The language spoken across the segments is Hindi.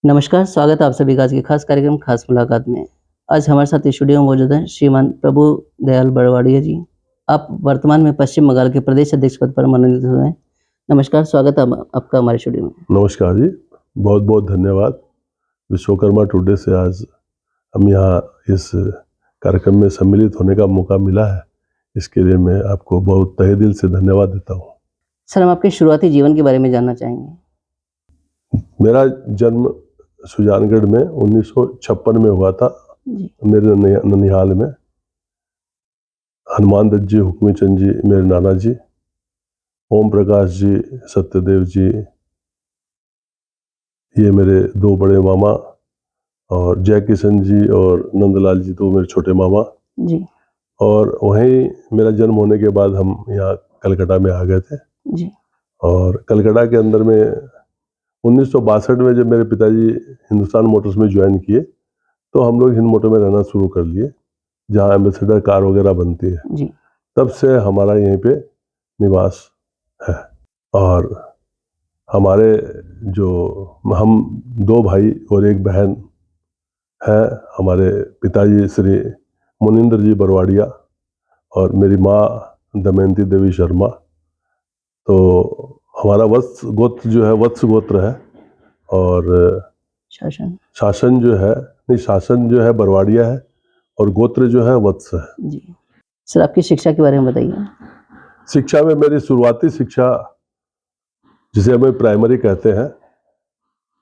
नमस्कार, स्वागत है आप सभी का आज के खास कार्यक्रम खास मुलाकात में। आज हमारे साथ स्टूडियो में मौजूद हैं श्रीमान प्रभु दयाल बरवाड़िया जी। आप वर्तमान में पश्चिम बंगाल के प्रदेश अध्यक्ष पद पर मनोनीत हुए हैं। नमस्कार, स्वागत है आपका हमारे स्टूडियो में। नमस्कार जी, बहुत बहुत धन्यवाद। विश्वकर्मा टुडे से आज हम यहाँ इस कार्यक्रम में सम्मिलित होने का मौका मिला है, इसके लिए मैं आपको बहुत तहे दिल से धन्यवाद देता हूँ। सर, हम आपके शुरुआती जीवन के बारे में जानना चाहेंगे। मेरा जन्म सुजानगढ़ में 1956 में हुआ था, मेरे ननिहाल में। हनुमान दत्त जी, हुक्मी चंद जी मेरे नाना जी, ओम प्रकाश जी, सत्यदेव जी ये मेरे दो बड़े मामा, और जय किशन जी और नंदलाल जी तो मेरे छोटे मामा जी। और वहीं मेरा जन्म होने के बाद हम यहाँ कलकत्ता में आ गए थे जी। और कलकत्ता के अंदर में 1962 में जब मेरे पिताजी हिंदुस्तान मोटर्स में ज्वाइन किए तो हम लोग हिंद मोटर में रहना शुरू कर लिए, जहाँ एम्बेसडर कार वगैरह बनती है। जी। तब से हमारा यहीं पे निवास है। और हमारे जो हम दो भाई और एक बहन है, हमारे पिताजी श्री मुनिंदर जी बरवाड़िया और मेरी माँ दमयंती देवी शर्मा। तो हमारा वत्स गोत्र जो है वत्स गोत्र है और शासन जो है बरवाड़िया है और गोत्र जो है वत्स है। जी। सर, आपकी शिक्षा के बारे में बताइए। शिक्षा में मेरी शुरुआती शिक्षा, जिसे हमें प्राइमरी कहते हैं,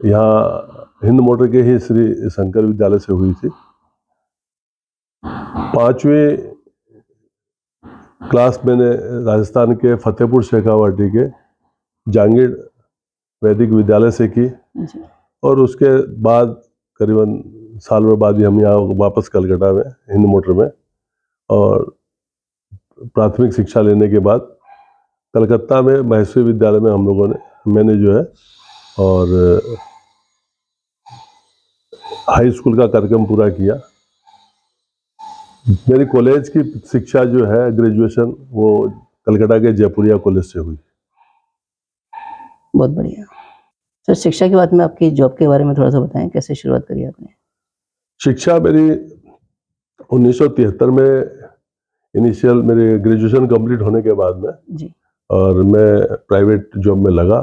यहाँ हिंद मोटर के ही श्री शंकर विद्यालय से हुई थी। 5वीं क्लास मैंने राजस्थान के फतेहपुर शेखावाटी के जहांगीर वैदिक विद्यालय से की और उसके बाद करीबन साल भर बाद ही हम यहाँ वापस कलकत्ता में हिंद मोटर में और प्राथमिक शिक्षा लेने के बाद कलकत्ता में महेश्वरी विद्यालय में मैंने जो है और हाई स्कूल का कार्यक्रम पूरा किया। मेरी कॉलेज की शिक्षा जो है ग्रेजुएशन वो कलकत्ता के जयपुरिया कॉलेज से हुई। बहुत बढ़िया। सर, शिक्षा के बाद में आपकी जॉब के बारे में थोड़ा सा बताएं, कैसे शुरुआत करी आपने? शिक्षा मेरी 1973 में इनिशियल मेरे ग्रेजुएशन कंप्लीट होने के बाद में जी। और मैं प्राइवेट जॉब में लगा,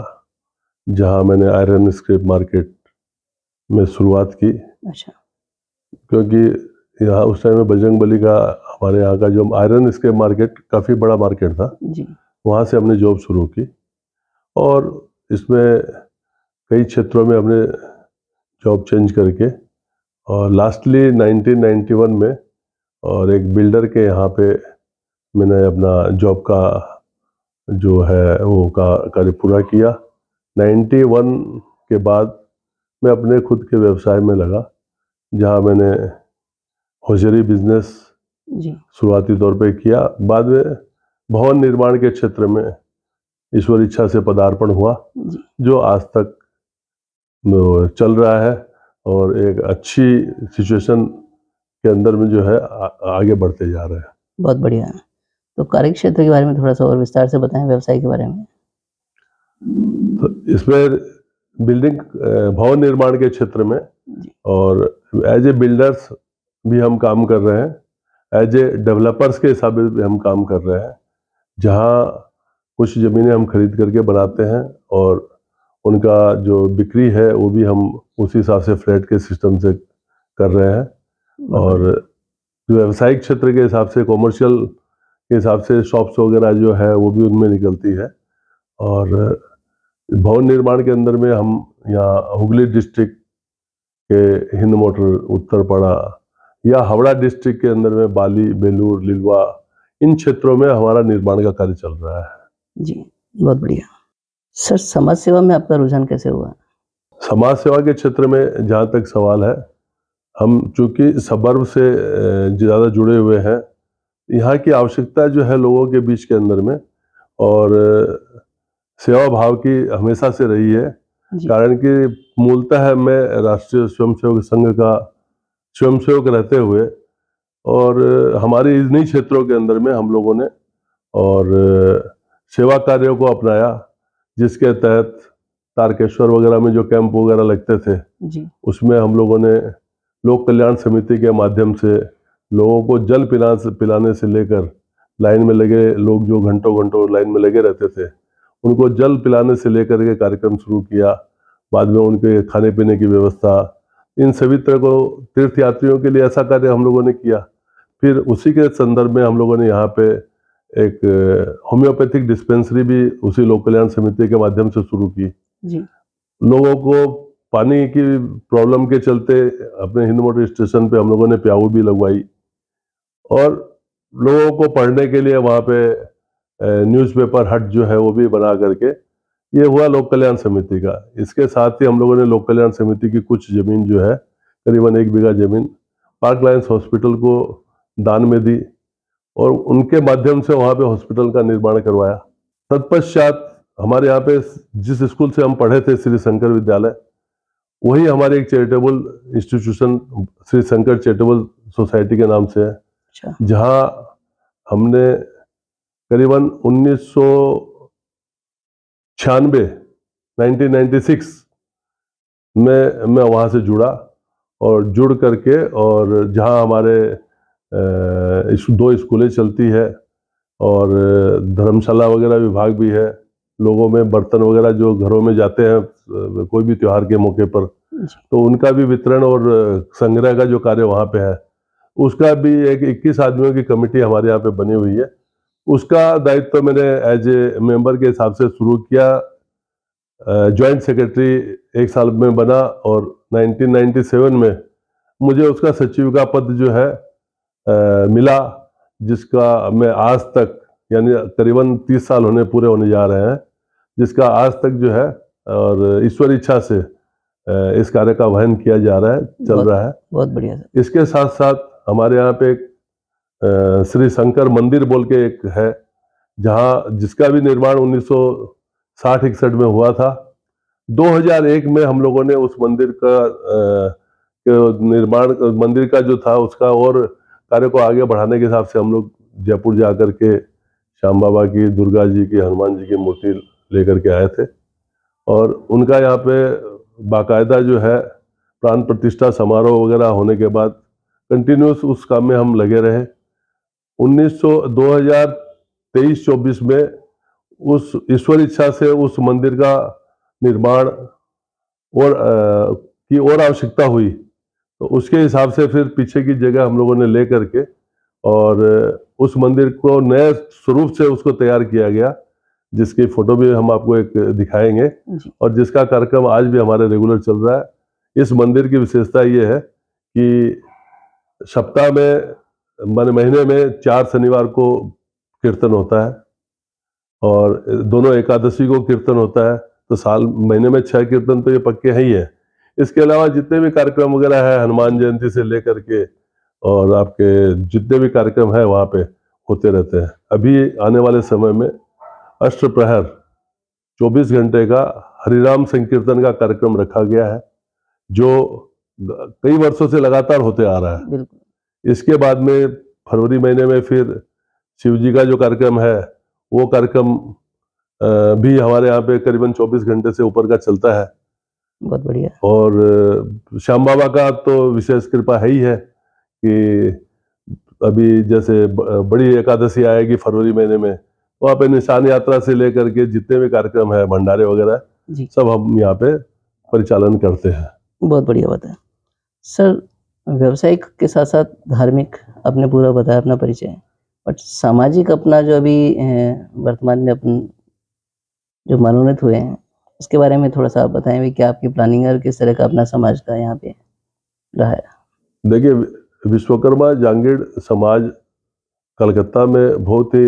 जहां मैंने आयरन स्क्रैप मार्केट में शुरुआत की। अच्छा। क्योंकि यहाँ उस टाइम में बजरंगबली का हमारे यहाँ का जो आयरन स्क्रैप मार्केट काफ़ी बड़ा मार्केट था जी। वहाँ से हमने जॉब शुरू की और इसमें कई क्षेत्रों में हमने जॉब चेंज करके और लास्टली 1991 में और एक बिल्डर के यहाँ पे मैंने अपना जॉब का जो है वो कार्य पूरा किया। 91 के बाद मैं अपने खुद के व्यवसाय में लगा, जहाँ मैंने होजरी बिजनेस शुरुआती तौर पे किया। बाद में भवन निर्माण के क्षेत्र में ईश्वर इच्छा से पदार्पण हुआ, जो आज तक चल रहा है और एक अच्छी सिचुएशन के अंदर में जो है आगे बढ़ते जा रहे हैं। बहुत बढ़िया। तो कार्य क्षेत्र के बारे में थोड़ा सा और विस्तार से बताएं, व्यवसाय के बारे में। तो इसमें बिल्डिंग भवन निर्माण के क्षेत्र में और एज ए बिल्डर्स भी हम काम कर रहे हैं, एज ए डेवलपर्स के हिसाब से भी हम काम कर रहे हैं, जहाँ कुछ ज़मीनें हम खरीद करके बनाते हैं और उनका जो बिक्री है वो भी हम उसी हिसाब से फ्लैट के सिस्टम से कर रहे हैं। और जो व्यावसायिक क्षेत्र के हिसाब से, कॉमर्शियल के हिसाब से शॉप्स वगैरह जो है वो भी उनमें निकलती है। और भवन निर्माण के अंदर में हम यहाँ हुगली डिस्ट्रिक्ट के हिंद मोटर उत्तरपाड़ा या हावड़ा डिस्ट्रिक्ट के अंदर में बाली, बेलूर, लिलवा, इन क्षेत्रों में हमारा निर्माण का कार्य चल रहा है। जी, बहुत बढ़िया। सर, समाज सेवा में आपका रुझान कैसे हुआ? समाज सेवा के क्षेत्र में जहाँ तक सवाल है, हम चूँकि सबर्ब से ज़्यादा जुड़े हुए हैं, यहाँ की आवश्यकता जो है लोगों के बीच के अंदर में और सेवा भाव की हमेशा से रही है। कारण कि मूलतः मैं राष्ट्रीय स्वयंसेवक संघ का स्वयंसेवक रहते हुए और हमारे इन्हीं क्षेत्रों के अंदर में हम लोगों ने और सेवा कार्यों को अपनाया, जिसके तहत तारकेश्वर वगैरह में जो कैंप वगैरह लगते थे, जी उसमें हम लोगों ने लोक कल्याण समिति के माध्यम से लोगों को जल पिलाने से लेकर लाइन में लगे लोग जो घंटों घंटों लाइन में लगे रहते थे, उनको जल पिलाने से लेकर के कार्यक्रम शुरू किया। बाद में उनके खाने पीने की व्यवस्था, इन सभी तरह को तीर्थ यात्रियों के लिए ऐसा कार्य हम लोगों ने किया। फिर उसी के संदर्भ में हम लोगों ने यहाँ पे एक होम्योपैथिक डिस्पेंसरी भी उसी लोक कल्याण समिति के माध्यम से शुरू की। जी लोगों को पानी की प्रॉब्लम के चलते अपने हिंद मोटर स्टेशन पे हम लोगों ने प्याऊ भी लगवाई, और लोगों को पढ़ने के लिए वहाँ पे न्यूज़पेपर हट जो है वो भी बना करके, ये हुआ लोक कल्याण समिति का। इसके साथ ही हम लोगों ने लोक कल्याण समिति की कुछ जमीन जो है, करीबन 1 बीघा जमीन पार्क लायंस हॉस्पिटल को दान में दी, और उनके माध्यम से वहाँ पे हॉस्पिटल का निर्माण करवाया। तत्पश्चात हमारे यहाँ पे जिस स्कूल से हम पढ़े थे, श्री शंकर विद्यालय, वही हमारे एक charitable institution Shri Shankar charitable society के नाम से है, अच्छा जहाँ हमने करीबन 1996 में मैं वहाँ से जुड़ा, और जुड़ करके, और जहाँ हमारे 2 स्कूलें चलती है, और धर्मशाला वगैरह विभाग भी है। लोगों में बर्तन वगैरह जो घरों में जाते हैं कोई भी त्योहार के मौके पर, तो उनका भी वितरण और संग्रह का जो कार्य वहाँ पे है, उसका भी एक 21 आदमियों की कमेटी हमारे यहाँ पे बनी हुई है। उसका दायित्व मैंने एज ए मेंबर के हिसाब से शुरू किया। जॉइंट सेक्रेटरी 1 साल में बना, और 1997 में मुझे उसका सचिव का पद जो है मिला, जिसका मैं आज तक, यानी करीबन 30 साल पूरे होने जा रहे हैं, जिसका आज तक जो है, और ईश्वर इच्छा से इस कार्य का वहन किया जा रहा है, चल रहा है। बहुत बढ़िया सर। इसके साथ साथ हमारे यहाँ पे एक श्री शंकर मंदिर बोल के एक है, जहाँ जिसका भी निर्माण 1960-61 में हुआ था। 2001 में हम लोगों ने उस मंदिर का निर्माण, मंदिर का जो था उसका और कार्य को आगे बढ़ाने के हिसाब से हम लोग जयपुर जा कर के श्याम बाबा की, दुर्गा जी की, हनुमान जी की मूर्ति लेकर के आए थे, और उनका यहाँ पे बाकायदा जो है प्राण प्रतिष्ठा समारोह वगैरह होने के बाद कंटिन्यूस उस काम में हम लगे रहे। 2023-24 में उस ईश्वर इच्छा से उस मंदिर का निर्माण और की और आवश्यकता हुई, तो उसके हिसाब से फिर पीछे की जगह हम लोगों ने ले करके, और उस मंदिर को नए स्वरूप से उसको तैयार किया गया, जिसकी फोटो भी हम आपको एक दिखाएंगे, और जिसका कार्यक्रम आज भी हमारे रेगुलर चल रहा है। इस मंदिर की विशेषता ये है कि सप्ताह में, माने महीने में 4 शनिवार को कीर्तन होता है, और दोनों एकादशी को कीर्तन होता है, तो महीने में 6 कीर्तन तो ये पक्के हैं ही है। इसके अलावा जितने भी कार्यक्रम वगैरह है, हनुमान जयंती से लेकर के और आपके जितने भी कार्यक्रम है वहाँ पे होते रहते हैं। अभी आने वाले समय में अष्टप्रहर 24 घंटे का हरिनाम संकीर्तन का कार्यक्रम रखा गया है, जो कई वर्षों से लगातार होते आ रहा है। इसके बाद में फरवरी महीने में फिर शिव जी का जो कार्यक्रम है, वो कार्यक्रम भी हमारे यहाँ पे करीबन 24 घंटे से ऊपर का चलता है। बहुत बढ़िया। और श्याम बाबा का तो विशेष कृपा है ही है कि अभी जैसे बड़ी एकादशी आएगी फरवरी महीने में, वहाँ पे निशान यात्रा से लेकर के जितने भी कार्यक्रम है, भंडारे वगैरह, सब हम यहाँ पे परिचालन करते हैं। बहुत बढ़िया बात है सर। व्यावसायिक के साथ साथ धार्मिक आपने पूरा बताया अपना परिचय, बट सामाजिक अपना जो अभी वर्तमान में अपन जो मनोनीत हुए हैं, उसके बारे में थोड़ा सा आप बताएं भी, क्या आपकी प्लानिंग है और किस तरह का अपना समाज का यहाँ पे रहा है? देखिए, विश्वकर्मा जांगीड़ समाज कलकत्ता में बहुत ही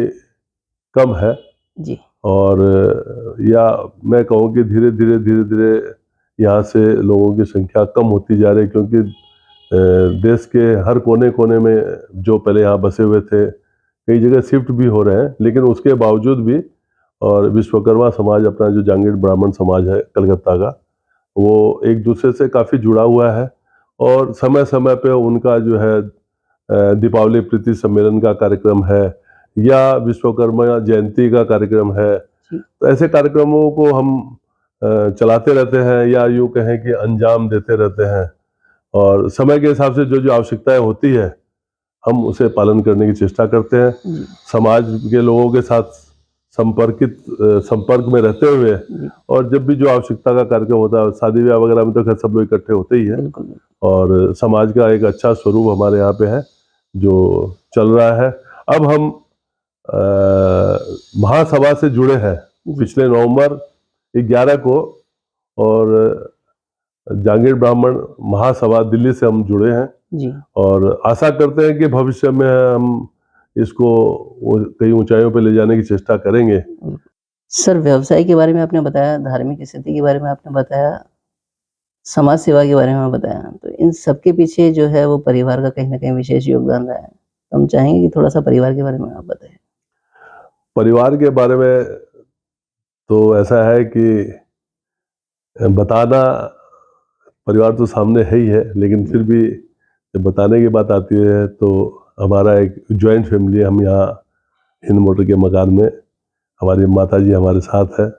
कम है जी, और या मैं कहूँ कि धीरे धीरे यहाँ से लोगों की संख्या कम होती जा रही है, क्योंकि देश के हर कोने कोने में जो पहले यहाँ बसे हुए थे, कई जगह शिफ्ट भी हो रहे हैं, लेकिन उसके बावजूद भी, और विश्वकर्मा समाज अपना जो जांगीड़ ब्राह्मण समाज है कलकत्ता का, वो एक दूसरे से काफ़ी जुड़ा हुआ है, और समय समय पे उनका जो है दीपावली प्रीति सम्मेलन का कार्यक्रम है या विश्वकर्मा जयंती का कार्यक्रम है, तो ऐसे कार्यक्रमों को हम चलाते रहते हैं या यूं कहें कि अंजाम देते रहते हैं, और समय के हिसाब से जो जो आवश्यकताएं होती है हम उसे पालन करने की चेष्टा करते हैं। जी समाज के लोगों के साथ संपर्क में रहते हुए, जी और जब भी जो आवश्यकता का कार्यक्रम होता है, शादी ब्याह वगैरह में तो खैर सब लोग इकट्ठे होते ही है, बिल्कुल बिल्कुल। और समाज का एक अच्छा स्वरूप हमारे यहाँ पे है जो चल रहा है। अब हम महासभा से जुड़े हैं जी पिछले नवंबर 11 को, और जहांगीर ब्राह्मण महासभा दिल्ली से हम जुड़े हैं, जी और आशा करते हैं कि भविष्य में हम इसको कई ऊंचाइयों पर ले जाने की चेष्टा करेंगे। सर, व्यवसाय के बारे में आपने बताया, धार्मिक स्थिति के बारे में आपने बताया, समाज सेवा के बारे में बताया, तो इन सब के पीछे जो है वो परिवार का कहीं न कहीं विशेष योगदान रहा है। तो हम चाहेंगे कि थोड़ा-सा परिवार के बारे में आप बताएँ? परिवार के बारे में तो ऐसा है कि बताना, परिवार तो सामने है ही है, लेकिन फिर भी जब बताने की बात आती है तो हमारा एक जॉइंट फैमिली है। हम यहाँ हिंद मोटर के मकान में, हमारी माताजी हमारे साथ है,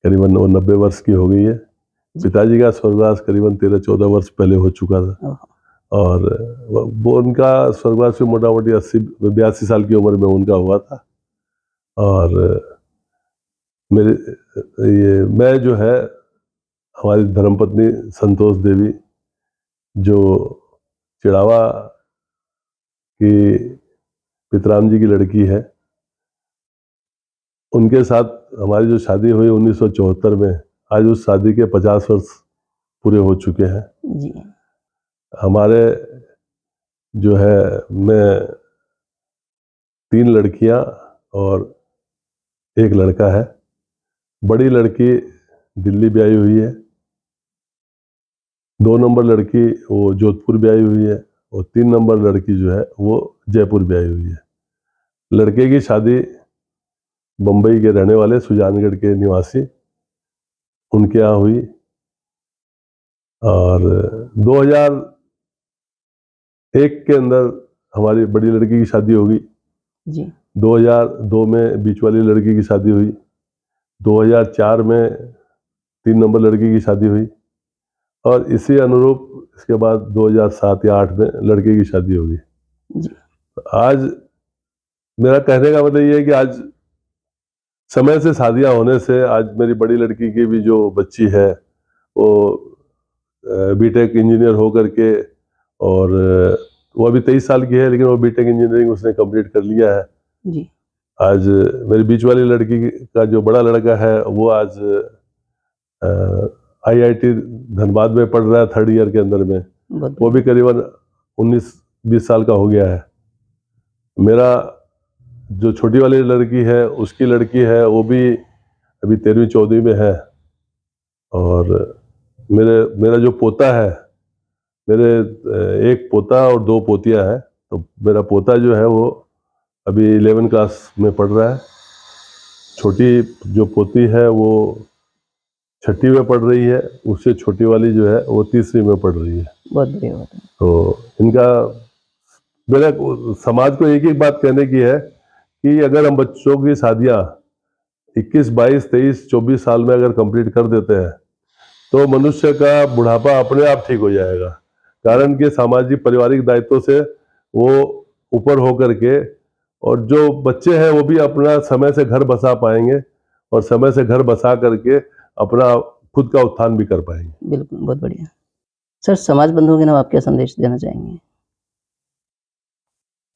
करीबन वो 90 वर्ष की हो गई है। जी। पिताजी का स्वर्गवास करीबन 13-14 वर्ष पहले हो चुका था, ओह! और वो उनका स्वर्गवास भी मोटामोटी 82 साल की उम्र में उनका हुआ था। और मेरे ये मैं जो है, हमारी धर्मपत्नी संतोष देवी जो चिड़ावा की पितराम जी की लड़की है, उनके साथ हमारी जो शादी हुई 1974 में, आज उस शादी के 50 वर्ष पूरे हो चुके हैं। जी, हमारे जो है, मैं 3 लड़कियां और 1 लड़का है। बड़ी लड़की दिल्ली ब्याही हुई है, 2 नंबर लड़की वो जोधपुर ब्याही हुई है, और 3 नंबर लड़की जो है वो जयपुर ब्याही हुई है। लड़के की शादी बम्बई के रहने वाले सुजानगढ़ के निवासी उनके यहाँ हुई, और 2001 के अंदर हमारी बड़ी लड़की की शादी होगी। जी, 2002 में बीच वाली लड़की की शादी हुई, 2004 में 3 नंबर लड़की की शादी हुई, और इसी अनुरूप इसके बाद 2007 या 8 में लड़के की शादी होगी। जी, आज मेरा कहने का मतलब ये है कि आज समय से शादियां होने से, आज मेरी बड़ी लड़की की भी जो बच्ची है वो बीटेक इंजीनियर हो करके, और वो अभी 23 साल की है, लेकिन वो बीटेक इंजीनियरिंग उसने कंप्लीट कर लिया है। जी, आज मेरी बीच वाली लड़की का जो बड़ा लड़का है वो आज आईआईटी धनबाद में पढ़ रहा है 3rd ईयर के अंदर में, बहुत वो भी बढ़िया। करीबन 19-20 साल का हो गया है। मेरा जो छोटी वाली लड़की है, उसकी लड़की है, वो भी अभी 13वीं-14वीं में है, और मेरा जो पोता है, मेरे एक पोता और 2 पोतियां हैं। तो मेरा पोता जो है वो अभी 11 क्लास में पढ़ रहा है, छोटी जो पोती है वो 6ठी में पढ़ रही है, उससे छोटी वाली जो है वो 3री में पढ़ रही है। बहुत बढ़िया बात है। तो इनका, मेरा समाज को एक ही बात कहने की है कि अगर हम बच्चों की शादियां 21, 22, 23, 24 साल में अगर कंप्लीट कर देते हैं तो मनुष्य का बुढ़ापा अपने आप ठीक हो जाएगा। कारण कि सामाजिक पारिवारिक दायित्वों से वो ऊपर हो करके, और जो बच्चे हैं वो भी अपना समय से घर बसा पाएंगे, और समय से घर बसा करके अपना खुद का उत्थान भी कर पाएंगे। बिल्कुल, बहुत बढ़िया। सर, समाज बंधुओं के नाम आप क्या संदेश देना चाहेंगे?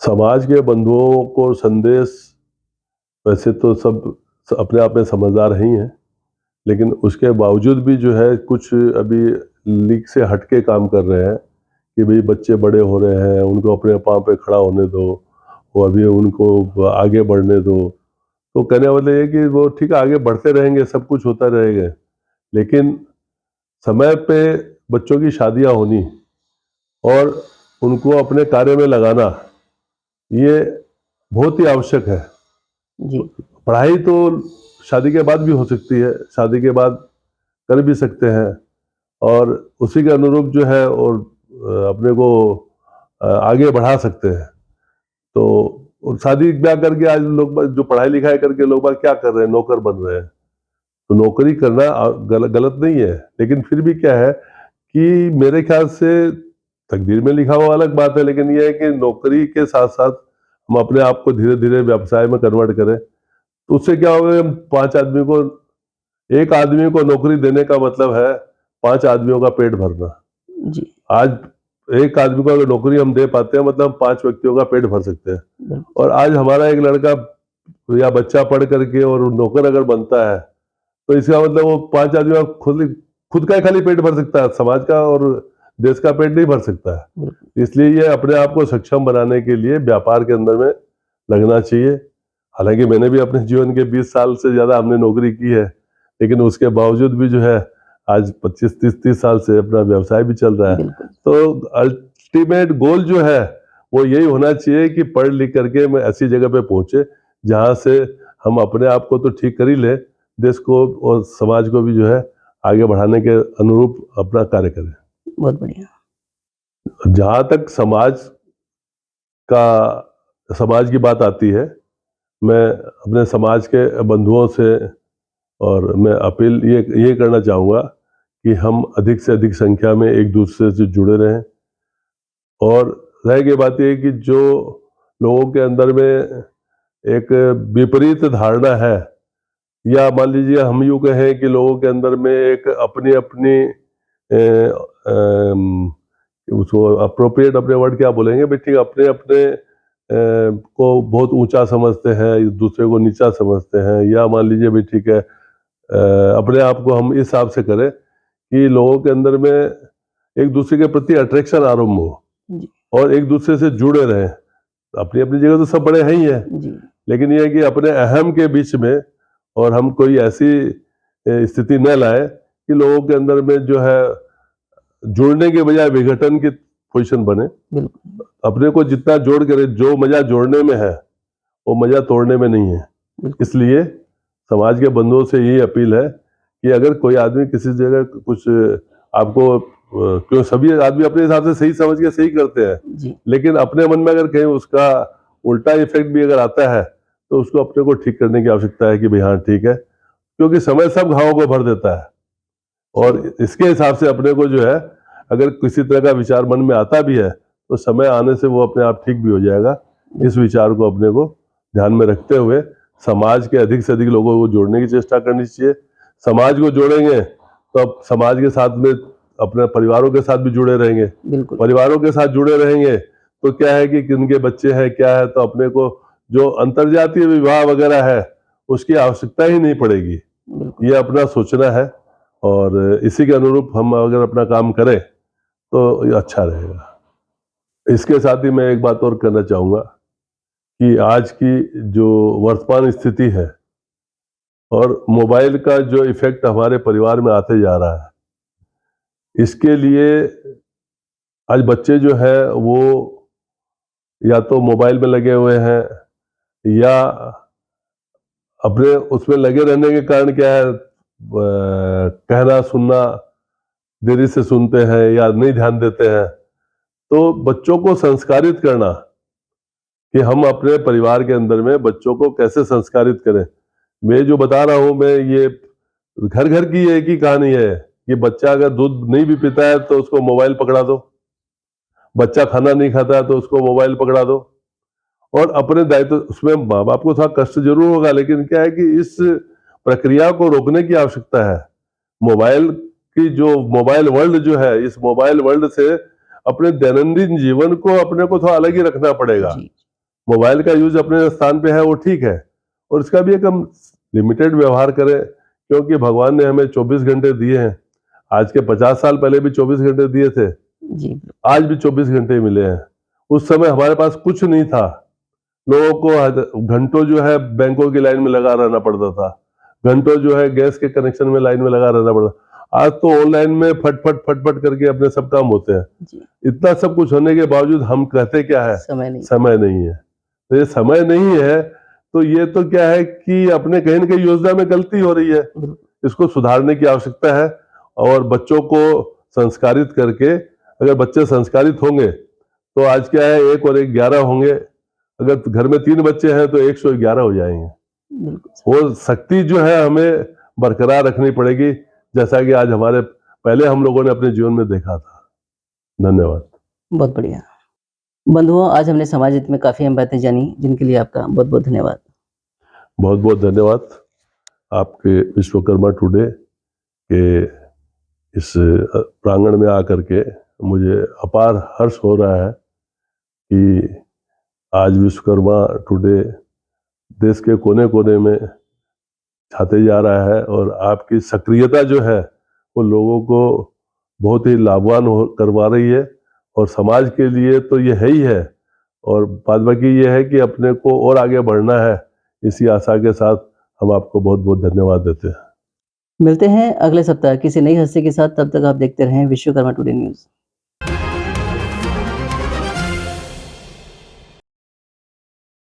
समाज के बंधुओं को संदेश, वैसे तो सब अपने आप में समझदार ही हैं, लेकिन उसके बावजूद भी जो है कुछ अभी लीक से हटके काम कर रहे हैं कि भाई बच्चे बड़े हो रहे हैं, उनको अपने पाँव पे खड़ा होने दो, वो अभी उनको आगे बढ़ने दो। तो कहने का मतलब ये कि वो ठीक है, आगे बढ़ते रहेंगे, सब कुछ होता रहेगा, लेकिन समय पे बच्चों की शादियां होनी और उनको अपने कार्य में लगाना, ये बहुत ही आवश्यक है। जी, पढ़ाई तो शादी के बाद भी हो सकती है, शादी के बाद कर भी सकते हैं, और उसी के अनुरूप जो है और अपने को आगे बढ़ा सकते हैं। तो और शादी ब्याह करके आज लोग जो पढ़ाई लिखाई करके लोग बाग क्या कर रहे हैं, नौकर बन रहे हैं। तो नौकरी करना गलत नहीं है, लेकिन फिर भी क्या है कि मेरे ख्याल से तकदीर में लिखा हुआ अलग बात है, लेकिन यह है कि नौकरी के साथ साथ हम अपने आप को धीरे धीरे व्यवसाय में कन्वर्ट करें। तो उससे क्या होगा, हम 5 आदमी को, एक आदमी को नौकरी देने का मतलब है 5 आदमियों का पेट भरना। जी। आज एक आदमी को अगर नौकरी हम दे पाते हैं, मतलब हम 5 व्यक्तियों का पेट भर सकते हैं। और आज हमारा एक लड़का या बच्चा पढ़ करके और नौकर अगर बनता है, तो इसका मतलब वो 5 आदमी का खुद का ही खाली पेट भर सकता है, समाज का और देश का पेट नहीं भर सकता है। इसलिए ये अपने आप को सक्षम बनाने के लिए व्यापार के अंदर में लगना चाहिए। हालांकि मैंने भी अपने जीवन के 20 साल से ज्यादा हमने नौकरी की है, लेकिन उसके बावजूद भी जो है आज 25-30 साल से अपना व्यवसाय भी चल रहा है। तो अल्टीमेट गोल जो है वो यही होना चाहिए कि पढ़ लिख करके मैं ऐसी जगह पे पहुंचे जहां से हम अपने आप को तो ठीक कर ही ले, देश को और समाज को भी जो है आगे बढ़ाने के अनुरूप अपना कार्य करें। बहुत बढ़िया। जहां तक समाज की बात आती है, मैं अपने समाज के बंधुओं से और मैं अपील ये करना चाहूँगा कि हम अधिक से अधिक संख्या में एक दूसरे से जुड़े रहें। और रह गई बात ये कि जो लोगों के अंदर में एक विपरीत धारणा है, या मान लीजिए हम यूँ कहें कि लोगों के अंदर में एक अपनी अपनी उसको अप्रोप्रिएट अपने वर्ड क्या बोलेंगे भाई, ठीक, अपने अपने को बहुत ऊंचा समझते हैं, दूसरे को नीचा समझते हैं, या मान लीजिए भाई ठीक है अपने आप को हम इस हिसाब से करें कि लोगों के अंदर में एक दूसरे के प्रति अट्रैक्शन आरंभ हो और एक दूसरे से जुड़े रहें। अपनी अपनी जगह तो सब बड़े हैं ही है, लेकिन यह है कि अपने अहम के बीच में और हम कोई ऐसी स्थिति न लाए कि लोगों के अंदर में जो है जुड़ने के बजाय विघटन की पोजीशन बने। अपने को जितना जोड़ करे, जो मजा जोड़ने में है वो मजा तोड़ने में नहीं है। इसलिए समाज के बंधुओं से यही अपील है कि अगर कोई आदमी किसी जगह कुछ आपको, क्यों सभी आदमी अपने हिसाब से सही समझ के सही करते हैं, लेकिन अपने मन में अगर कहीं उसका उल्टा इफेक्ट भी अगर आता है तो उसको अपने को ठीक करने की आवश्यकता है कि भाई हाँ ठीक है, क्योंकि समय सब घावों को भर देता है। और इसके हिसाब से अपने को जो है अगर किसी तरह का विचार मन में आता भी है तो समय आने से वो अपने आप ठीक भी हो जाएगा। इस विचार को अपने को ध्यान में रखते हुए समाज के अधिक से अधिक लोगों को जोड़ने की चेष्टा करनी चाहिए। समाज को जोड़ेंगे तो अब समाज के साथ में अपने परिवारों के साथ भी जुड़े रहेंगे। परिवारों के साथ जुड़े रहेंगे तो क्या है कि किनके बच्चे हैं क्या है, तो अपने को जो अंतर्जातीय विवाह वगैरह है उसकी आवश्यकता ही नहीं पड़ेगी। ये अपना सोचना है और इसी के अनुरूप हम अगर अपना काम करें तो ये अच्छा रहेगा। इसके साथ ही मैं एक बात और करना चाहूँगा कि आज की जो वर्तमान स्थिति है और मोबाइल का जो इफेक्ट हमारे परिवार में आते जा रहा है, इसके लिए आज बच्चे जो है वो या तो मोबाइल में लगे हुए हैं या अपने उसमें लगे रहने के कारण क्या है, कहना सुनना देरी से सुनते हैं या नहीं ध्यान देते हैं। तो बच्चों को संस्कारित करना कि हम अपने परिवार के अंदर में बच्चों को कैसे संस्कारित करें। मैं जो बता रहा हूं, मैं ये घर घर की एक ही कहानी है कि बच्चा अगर दूध नहीं भी पीता है तो उसको मोबाइल पकड़ा दो, बच्चा खाना नहीं खाता है तो उसको मोबाइल पकड़ा दो। और अपने दायित्व, उसमें माँ बाप को थोड़ा कष्ट जरूर होगा, लेकिन क्या है कि इस प्रक्रिया को रोकने की आवश्यकता है। मोबाइल की जो मोबाइल वर्ल्ड जो है, इस मोबाइल वर्ल्ड से अपने दैनंदिन जीवन को अपने को थोड़ा अलग ही रखना पड़ेगा। मोबाइल का यूज अपने स्थान पे है वो ठीक है, और इसका भी एक हम लिमिटेड व्यवहार करें, क्योंकि भगवान ने हमें 24 घंटे दिए हैं। आज के 50 साल पहले भी 24 घंटे दिए थे, आज भी 24 घंटे मिले हैं। उस समय हमारे पास कुछ नहीं था, लोगों को घंटों जो है बैंकों की लाइन में लगा रहना पड़ता था, घंटों जो है गैस के कनेक्शन में लाइन में लगा रहना पड़ता। आज तो ऑनलाइन में फटफट करके अपने सब काम होते हैं। इतना सब कुछ होने के बावजूद हम कहते क्या है, समय नहीं है। तो ये समय नहीं है, तो ये तो क्या है कि अपने कहीं न कहीं योजना में गलती हो रही है, इसको सुधारने की आवश्यकता है। और बच्चों को संस्कारित करके, अगर बच्चे संस्कारित होंगे तो आज क्या है 1 और 1 11 होंगे। अगर घर में 3 बच्चे हैं तो 111 हो जाएंगे। वो शक्ति जो है हमें बरकरार रखनी पड़ेगी, जैसा कि आज हमारे पहले हम लोगों ने अपने जीवन में देखा था। धन्यवाद। बहुत बढ़िया। बंधुओं, आज हमने समाज हित में काफ़ी अहम बातें जानी, जिनके लिए आपका बहुत-बहुत धन्यवाद। बहुत बहुत धन्यवाद आपके विश्वकर्मा टुडे के इस प्रांगण में आकर के मुझे अपार हर्ष हो रहा है कि आज विश्वकर्मा टुडे देश के कोने कोने में छाते जा रहा है और आपकी सक्रियता जो है वो लोगों को बहुत ही लाभवान करवा रही है और समाज के लिए तो ये है ही है, और बाद बाकी ये है कि अपने को और आगे बढ़ना है। इसी आशा के साथ हम आपको बहुत बहुत धन्यवाद देते हैं। मिलते हैं अगले सप्ताह किसी नई हस्ती के साथ, तब तक आप देखते रहें विश्वकर्मा टुडे न्यूज़।